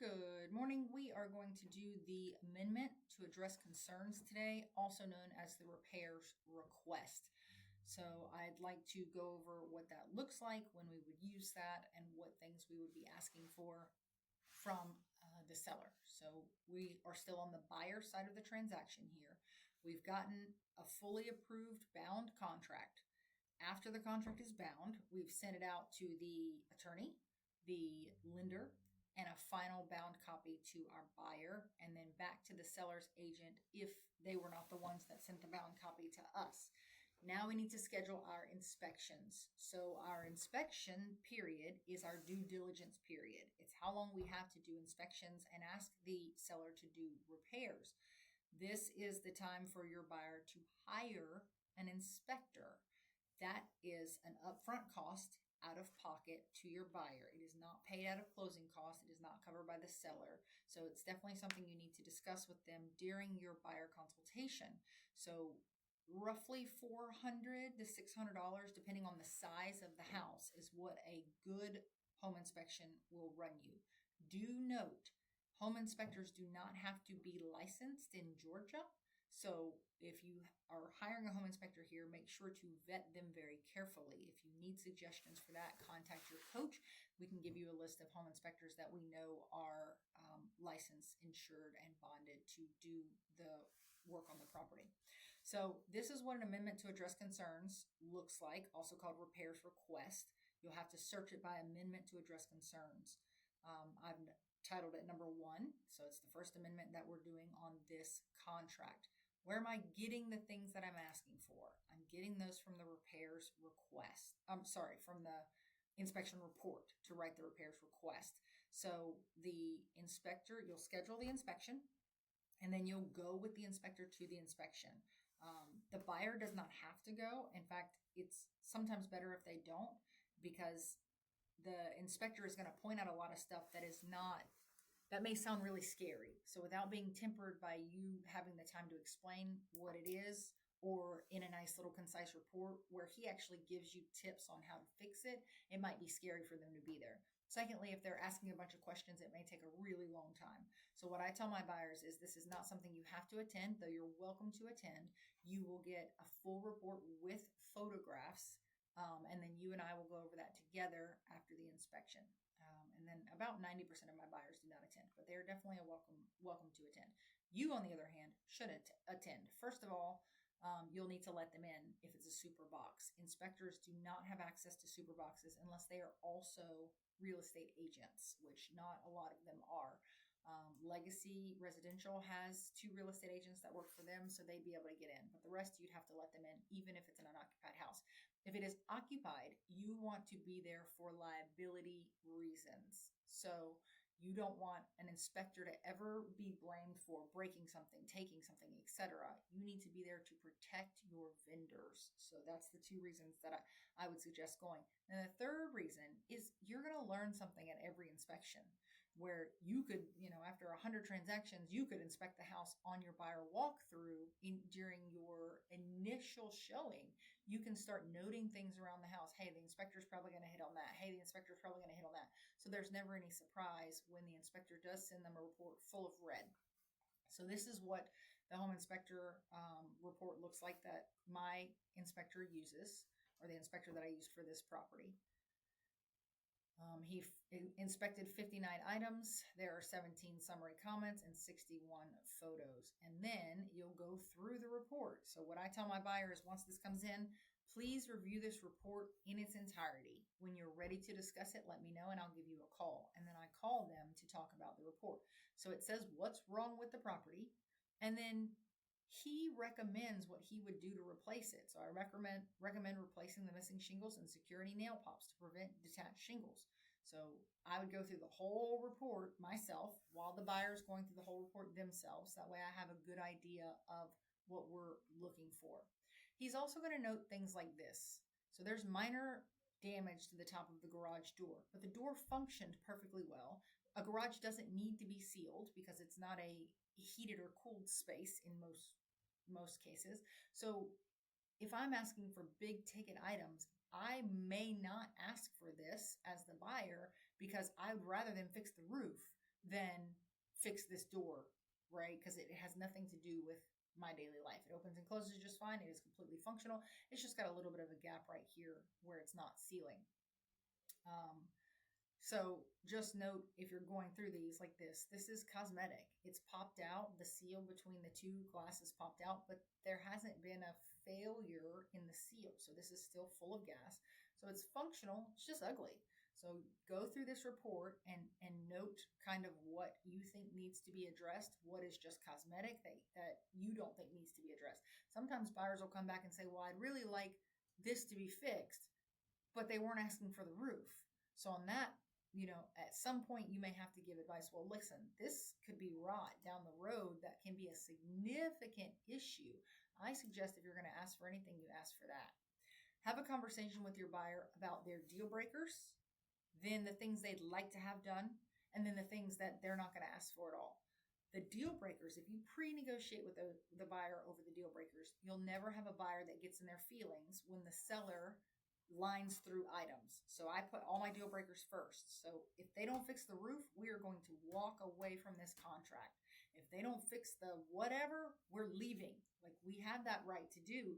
Good morning. We are going to do the amendment to address concerns today, also known as the repairs request. So I'd like to go over what that looks like, when we would use that, and what things we would be asking for from the seller. So we are still on the buyer side of the transaction here. We've gotten a fully approved bound contract. After the contract is bound, we've sent it out to the attorney, the lender, and a final bound copy to our buyer, and then back to the seller's agent if they were not the ones that sent the bound copy to us. Now we need to schedule our inspections. So our inspection period is our due diligence period. It's how long we have to do inspections and ask the seller to do repairs. This is the time for your buyer to hire an inspector. That is an upfront cost out of pocket to your buyer. It is not paid out of closing costs. It is not covered by the seller. So it's definitely something you need to discuss with them during your buyer consultation. So roughly $400 to $600, depending on the size of the house, is what a good home inspection will run you. Do note, home inspectors do not have to be licensed in Georgia. So if you are hiring a home inspector here, make sure to vet them very carefully. If you need suggestions for that, contact your coach. We can give you a list of home inspectors that we know are licensed, insured, and bonded to do the work on the property. So this is what an amendment to address concerns looks like, also called repairs request. You'll have to search it by amendment to address concerns. I've titled it number 1. So it's the first amendment that we're doing on this contract. Where am I getting the things that I'm asking for? I'm getting those from the repairs request. From the inspection report to write the repairs request. So the inspector, you'll schedule the inspection, and then you'll go with the inspector to the inspection. The buyer does not have to go. In fact, it's sometimes better if they don't, because the inspector is going to point out a lot of stuff that may sound really scary. So without being tempered by you having the time to explain what it is, or in a nice little concise report where he actually gives you tips on how to fix it, it might be scary for them to be there. Secondly, if they're asking a bunch of questions, it may take a really long time. So what I tell my buyers is this is not something you have to attend, though you're welcome to attend. You will get a full report with photographs, and then you and I will go over that together after the inspection. And then about 90% of my buyers do not attend, but they're definitely welcome to attend. You, on the other hand, should attend. First of all, you'll need to let them in if it's a super box. Inspectors do not have access to super boxes unless they are also real estate agents, which not a lot of them are. Legacy Residential has 2 real estate agents that work for them, so they'd be able to get in. But the rest, you'd have to let them in, even if it's an unoccupied house. If it is occupied, you want to be there for liability reasons. So you don't want an inspector to ever be blamed for breaking something, taking something, etc. You need to be there to protect your vendors. So that's the 2 reasons that I would suggest going. And the third reason is you're going to learn something at every inspection, where you could, after 100 transactions, you could inspect the house on your buyer walkthrough during your initial showing. You can start noting things around the house. Hey, the inspector's probably going to hit on that. Hey, the inspector's probably going to hit on that. So there's never any surprise when the inspector does send them a report full of red. So this is what the home inspector report looks like that my inspector uses, or the inspector that I used for this property. He inspected 59 items. There are 17 summary comments and 61 photos. And then you'll go through the report. So what I tell my buyer is, once this comes in, please review this report in its entirety. When you're ready to discuss it, let me know and I'll give you a call. And then I call them to talk about the report. So it says what's wrong with the property, and then he recommends what he would do to replace it. So I recommend replacing the missing shingles and security nail pops to prevent detached shingles. So I would go through the whole report myself while the buyer's going through the whole report themselves. That way I have a good idea of what we're looking for. He's also going to note things like this. So there's minor damage to the top of the garage door, but the door functioned perfectly well. A garage doesn't need to be sealed because it's not a heated or cooled space in most cases. So if I'm asking for big ticket items, I may not ask for this as the buyer because I'd rather them fix the roof. than fix this door, right? Because it has nothing to do with my daily life. It opens and closes just fine. It is completely functional. It's just got a little bit of a gap right here where it's not sealing. So just note if you're going through these like this is cosmetic. It's popped out. The seal between the two glasses popped out, but there hasn't been a failure in the seal. So this is still full of gas. So it's functional. It's just ugly. So go through this report and note kind of what you think needs to be addressed, what is just cosmetic that you don't think needs to be addressed. Sometimes buyers will come back and say, well, I'd really like this to be fixed, but they weren't asking for the roof. So on that, at some point you may have to give advice. Well, listen, this could be rot down the road that can be a significant issue. I suggest if you're going to ask for anything, you ask for that. Have a conversation with your buyer about their deal breakers, then the things they'd like to have done, and then the things that they're not going to ask for at all. The deal breakers, if you pre-negotiate with the buyer over the deal breakers, you'll never have a buyer that gets in their feelings when the seller lines through items. So I put all my deal breakers first. So if they don't fix the roof, we are going to walk away from this contract. If they don't fix the whatever, we're leaving. Like we have that right to do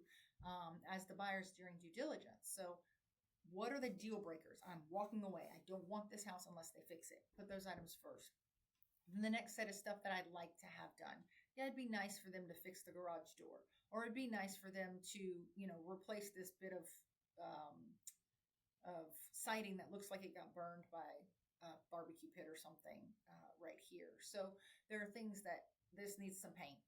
as the buyers during due diligence. So what are the deal breakers? I'm walking away. I don't want this house unless they fix it. Put those items first. Then the next set is stuff that I'd like to have done. Yeah, it'd be nice for them to fix the garage door, or it'd be nice for them to, replace this bit of siding that looks like it got burned by a barbecue pit or something right here. So there are things that this needs some paint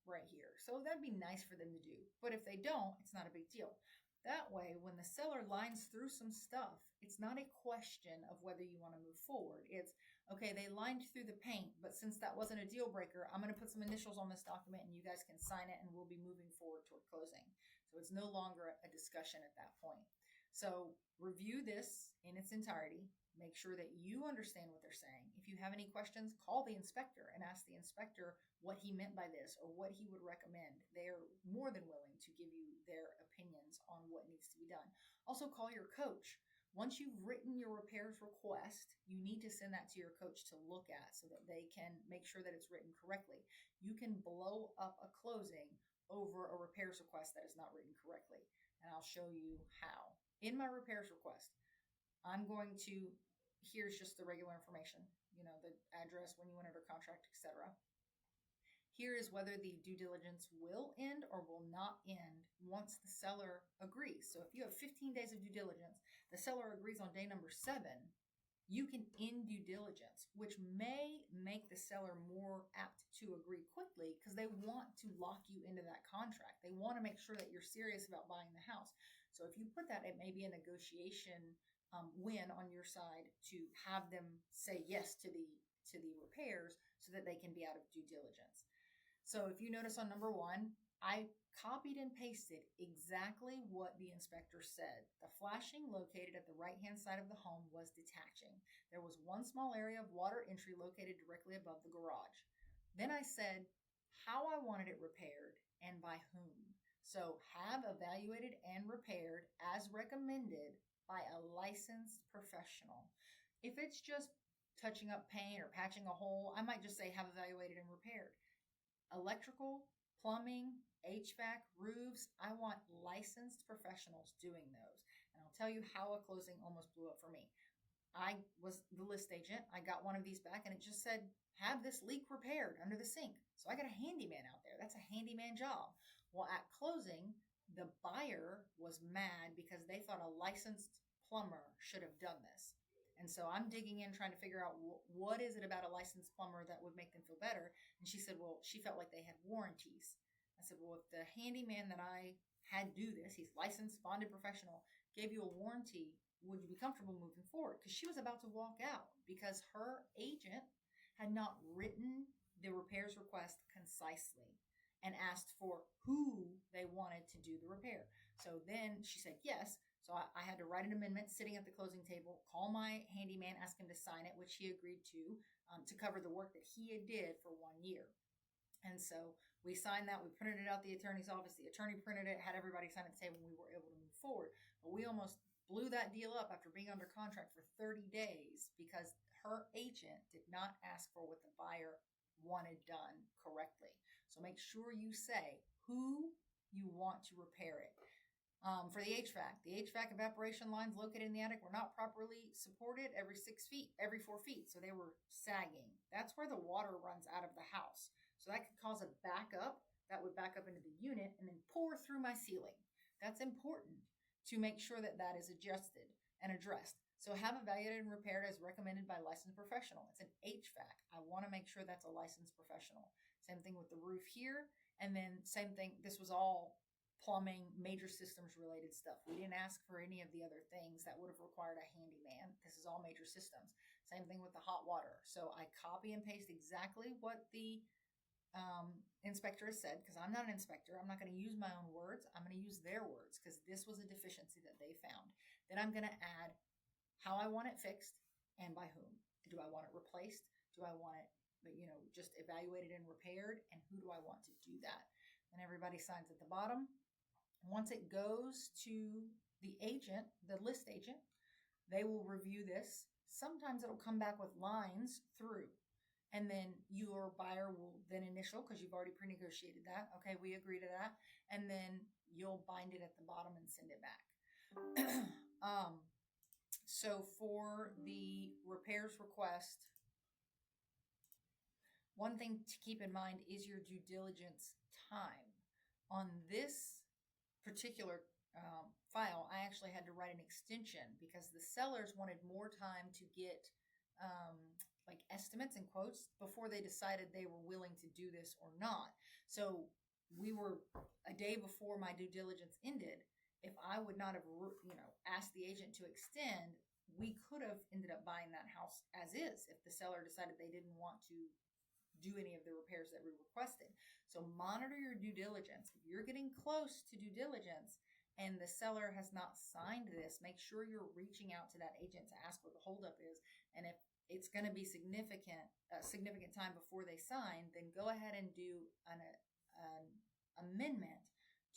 right here. So that'd be nice for them to do. But if they don't, it's not a big deal. That way, when the seller lines through some stuff, it's not a question of whether you want to move forward. It's, okay, they lined through the paint, but since that wasn't a deal breaker, I'm going to put some initials on this document and you guys can sign it and we'll be moving forward toward closing. So it's no longer a discussion at that point. So review this in its entirety. Make sure that you understand what they're saying. If you have any questions, call the inspector and ask the inspector what he meant by this or what he would recommend. They are more than willing to give you their opinions on what needs to be done. Also, call your coach. Once you've written your repairs request, you need to send that to your coach to look at so that they can make sure that it's written correctly. You can blow up a closing over a repairs request that is not written correctly, and I'll show you how. In my repairs request, I'm going to, here's just the regular information, the address, when you went under contract, etc. Here is whether the due diligence will end or will not end once the seller agrees. So if you have 15 days of due diligence, the seller agrees on day number 7, you can end due diligence, which may make the seller more apt to agree quickly because they want to lock you into that contract. They want to make sure that you're serious about buying the house. So if you put that, it may be a negotiation win on your side to have them say yes to the repairs so that they can be out of due diligence. So if you notice on number 1, I copied and pasted exactly what the inspector said. The flashing located at the right-hand side of the home was detaching. There was one small area of water entry located directly above the garage. Then I said how I wanted it repaired and by whom. So have evaluated and repaired as recommended by a licensed professional. If it's just touching up paint or patching a hole, I might just say have evaluated and repaired. Electrical, plumbing, HVAC, roofs, I want licensed professionals doing those. And I'll tell you how a closing almost blew up for me. I was the list agent. I got one of these back and it just said, have this leak repaired under the sink. So I got a handyman out there. That's a handyman job. Well, at closing, the buyer was mad because they thought a licensed plumber should have done this. And so I'm digging in, trying to figure out what is it about a licensed plumber that would make them feel better. And she said, well, she felt like they had warranties. I said, well, if the handyman that I had do this, he's licensed, bonded professional, gave you a warranty, would you be comfortable moving forward? Because she was about to walk out because her agent had not written the repairs request concisely and asked for who they wanted to do the repair. So then she said yes. So I had to write an amendment sitting at the closing table, call my handyman, ask him to sign it, which he agreed to cover the work that he did for 1 year. And so we signed that. We printed it out the attorney's office. The attorney printed it, had everybody sign at the table, and we were able to move forward. But we almost blew that deal up after being under contract for 30 days because her agent did not ask for what the buyer wanted done correctly. So make sure you say who you want to repair it. For the HVAC evaporation lines located in the attic were not properly supported every 4 feet. So they were sagging. That's where the water runs out of the house. So that could cause a backup that would back up into the unit and then pour through my ceiling. That's important to make sure that that is adjusted and addressed. So have evaluated and repaired as recommended by a licensed professional. It's an HVAC. I want to make sure that's a licensed professional. Same thing with the roof here. And then same thing, this was all plumbing, major systems related stuff. We didn't ask for any of the other things that would have required a handyman. This is all major systems. Same thing with the hot water. So I copy and paste exactly what the inspector has said, because I'm not an inspector. I'm not going to use my own words. I'm going to use their words because this was a deficiency that they found. Then I'm going to add how I want it fixed and by whom. Do I want it replaced? Do I want it, just evaluated and repaired? And who do I want to do that? And everybody signs at the bottom. Once it goes to the agent, the list agent, they will review this. Sometimes it'll come back with lines through. And then your buyer will then initial, because you've already pre-negotiated that. Okay, we agree to that. And then you'll bind it at the bottom and send it back. So for the repairs request, one thing to keep in mind is your due diligence time. On this particular file, I actually had to write an extension because the sellers wanted more time to get like estimates and quotes before they decided they were willing to do this or not. So we were a day before my due diligence ended. If I would not have, asked the agent to extend, we could have ended up buying that house as is if the seller decided they didn't want to do any of the repairs that we requested. So monitor your due diligence. If you're getting close to due diligence and the seller has not signed this, make sure you're reaching out to that agent to ask what the holdup is. And if it's going to be significant time before they sign, then go ahead and do an amendment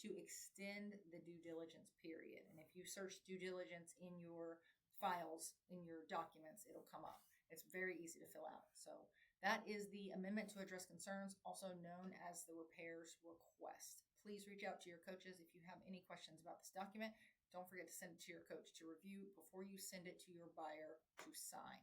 to extend the due diligence period. And if you search due diligence in your files, in your documents, it'll come up. It's very easy to fill out. So that is the amendment to address concerns, also known as the repairs request. Please reach out to your coaches if you have any questions about this document. Don't forget to send it to your coach to review before you send it to your buyer to sign.